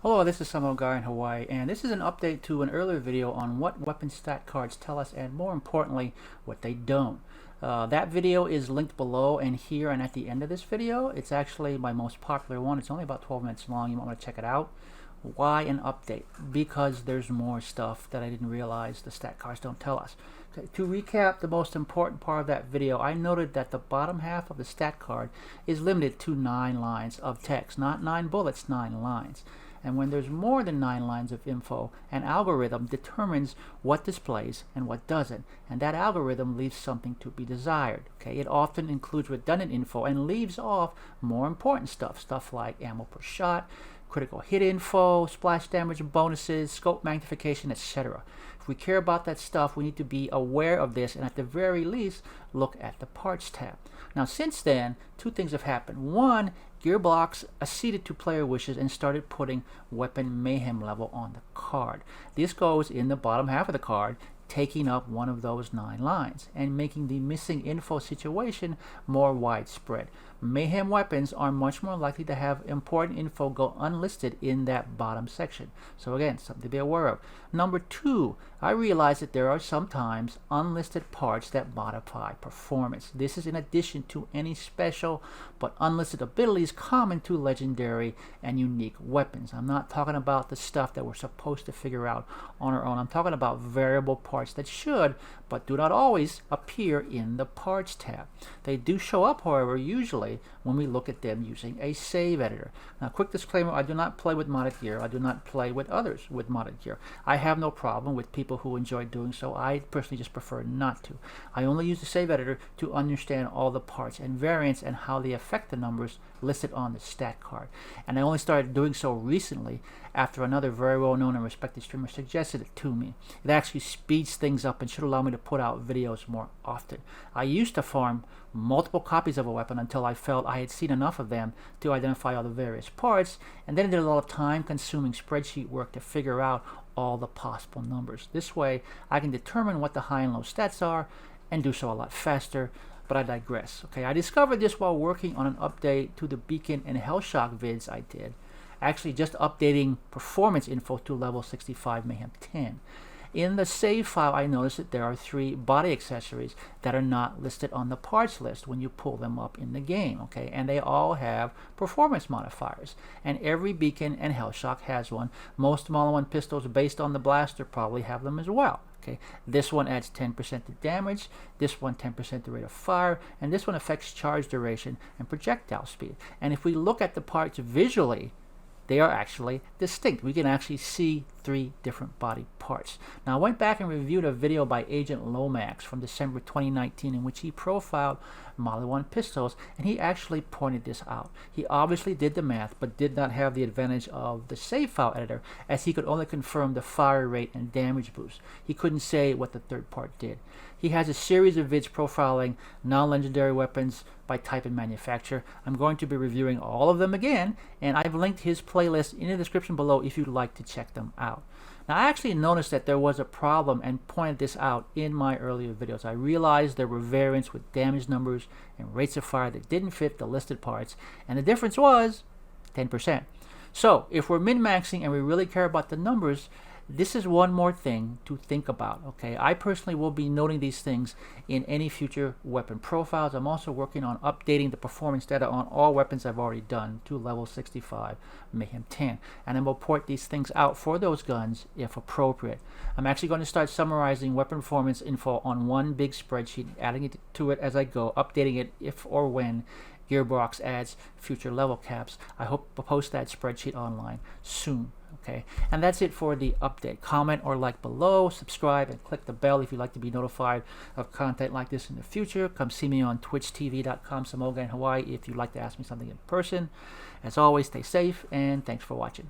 Hello, this is some old guy in Hawaii, and this is an update to an earlier video on what weapon stat cards tell us, and more importantly, what they don't. That video is linked below and here and at the end of this video. It's actually my most popular one. It's only about 12 minutes long. You might want to check it out. Why an update? Because there's more stuff that I didn't realize the stat cards don't tell us. Okay, to recap the most important part of that video, I noted that the bottom half of the stat card is limited to 9 lines of text. Not 9 bullets, 9 lines. And when there's more than 9 lines of info, an algorithm determines what displays and what doesn't. And that algorithm leaves something to be desired. Okay, it often includes redundant info and leaves off more important stuff like ammo per shot, critical hit info, splash damage bonuses, scope magnification, etc. If we care about that stuff, we need to be aware of this and at the very least look at the parts tab. Now since then, 2 things have happened. One, Gearbox acceded to player wishes and started putting weapon mayhem level on the card. This goes in the bottom half of the card, taking up one of those 9 lines and making the missing info situation more widespread. Mayhem weapons are much more likely to have important info go unlisted in that bottom section. So again, something to be aware of. Number 2, I realized that there are sometimes unlisted parts that modify performance. This is in addition to any special but unlisted abilities common to legendary and unique weapons. I'm not talking about the stuff that we're supposed to figure out on our own. I'm talking about variable parts that should but do not always appear in the parts tab. They do show up, however, usually when we look at them using a save editor. Now, quick disclaimer, I do not play with modded gear. I do not play with others with modded gear. I have no problem with people who enjoy doing so. I personally just prefer not to. I only use the save editor to understand all the parts and variants and how they affect the numbers listed on the stat card. And I only started doing so recently after another very well-known and respected streamer suggested it to me. It actually speeds things up and should allow me to put out videos more often. I used to farm multiple copies of a weapon until I felt I had seen enough of them to identify all the various parts, and then I did a lot of time-consuming spreadsheet work to figure out all the possible numbers. This way, I can determine what the high and low stats are and do so a lot faster, but I digress. Okay, I discovered this while working on an update to the Beacon and Hellshock vids I did. Actually, just updating performance info to level 65 Mayhem 10. In the save file, I noticed that there are 3 body accessories that are not listed on the parts list when you pull them up in the game, okay? And they all have performance modifiers. And every Beacon and Hellshock has one. Most Model 1 pistols based on the blaster probably have them as well. Okay, this one adds 10% to damage, this one 10% to rate of fire, and this one affects charge duration and projectile speed. And if we look at the parts visually, they are actually distinct. We can actually see 3 different body parts. Now, I went back and reviewed a video by Agent Lomax from December 2019 in which he profiled Model 1 pistols, and he actually pointed this out. He obviously did the math, but did not have the advantage of the save file editor, as he could only confirm the fire rate and damage boost. He couldn't say what the third part did. He has a series of vids profiling non-legendary weapons by type and manufacturer. I'm going to be reviewing all of them again, and I've linked his playlist in the description below if you'd like to check them out. Now, I actually noticed that there was a problem and pointed this out in my earlier videos. I realized there were variants with damage numbers and rates of fire that didn't fit the listed parts, and the difference was 10%. So, if we're min-maxing and we really care about the numbers, this is one more thing to think about, okay? I personally will be noting these things in any future weapon profiles. I'm also working on updating the performance data on all weapons I've already done to level 65 Mayhem 10. And I will port these things out for those guns if appropriate. I'm actually going to start summarizing weapon performance info on one big spreadsheet, adding it to it as I go, updating it if or when Gearbox adds future level caps. I hope to post that spreadsheet online soon. Okay, and that's it for the update. Comment or like below, subscribe, and click the bell if you'd like to be notified of content like this in the future. Come see me on twitchtv.com/Samoga in Hawaii if you'd like to ask me something in person. As always, stay safe, and thanks for watching.